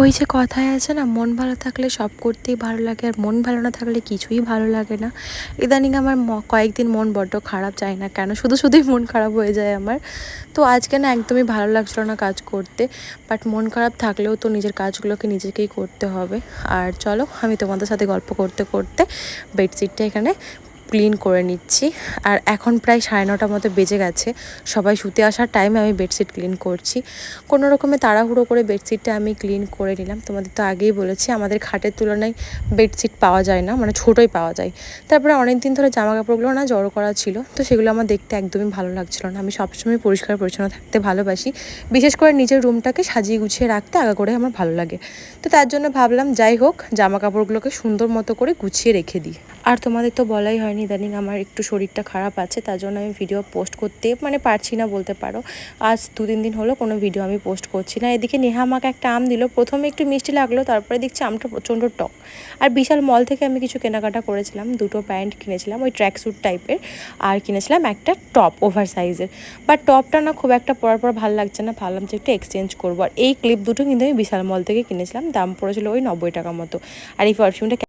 ওই যে কথায় আছে না, মন ভালো থাকলে সব করতেই ভালো লাগে, আর মন ভালো না থাকলে কিছুই ভালো লাগে না। ইদানিং আমার কয়েকদিন মন বড্ড খারাপ, যায় না কেন, শুধু শুধুই মন খারাপ হয়ে যায় আমার। তো আজকে না একদমই ভালো লাগছিল না কাজ করতে, বাট মন খারাপ থাকলেও তো নিজের কাজগুলোকে নিজেকেই করতে হবে। আর চলো, আমি তোমাদের সাথে গল্প করতে করতে বেডশিটটা এখানে ক্লিন করে নিচ্ছি। আর এখন প্রায় 9:30 মতো বেজে গেছে, সবাই শুতে আসার টাইমে আমি বেডশিট ক্লিন করছি। কোনো রকমে তাড়াহুড়ো করে বেডশিটটা আমি ক্লিন করে নিলাম। তোমাদের তো আগেই বলেছি আমাদের খাটের তুলনায় বেডশিট পাওয়া যায় না, মানে ছোটোই পাওয়া যায়। তারপরে অনেক দিন ধরে জামা কাপড়গুলো না জড়ো করা ছিল, তো সেগুলো আমার দেখতে একদমই ভালো লাগছিল না। আমি সবসময় পরিষ্কার পরিচ্ছন্ন থাকতে ভালোবাসি, বিশেষ করে নিজের রুমটাকে সাজিয়ে গুছিয়ে রাখতে আগা করে আমার ভালো লাগে। তো তার জন্য ভাবলাম যাই হোক, জামা কাপড়গুলোকে সুন্দর মতো করে গুছিয়ে রেখে দিই। আর তোমাদের তো বলাই হয়নি, ইদানিং আমার একটু শরীরটা খারাপ আছে, তার জন্য আমি ভিডিও পোস্ট করতে পারছি না বলতে পারো। আজ 2-3 দিন হলো কোনো ভিডিও আমি পোস্ট করছি না। এদিকে নেহা আমাকে একটা আম দিল, প্রথমে একটু মিষ্টি লাগলো, তারপরে দেখছি আমটা প্রচণ্ড টক। আর বিশাল মল থেকে আমি কিছু কেনাকাটা করেছিলাম, 2টো প্যান্ট কিনেছিলাম ওই ট্র্যাক স্যুট টাইপের, আর কিনেছিলাম একটা টপ ওভার সাইজের। বাট টপটা না খুব একটা পরার পর ভালো লাগছে না, ভাবলাম যে একটু এক্সচেঞ্জ করবো। আর এই ক্লিপ দুটো কিন্তু আমি বিশাল মল থেকে কিনেছিলাম, দাম পড়েছিল ওই 90 টাকা মতো। আর এই পারফিউমটা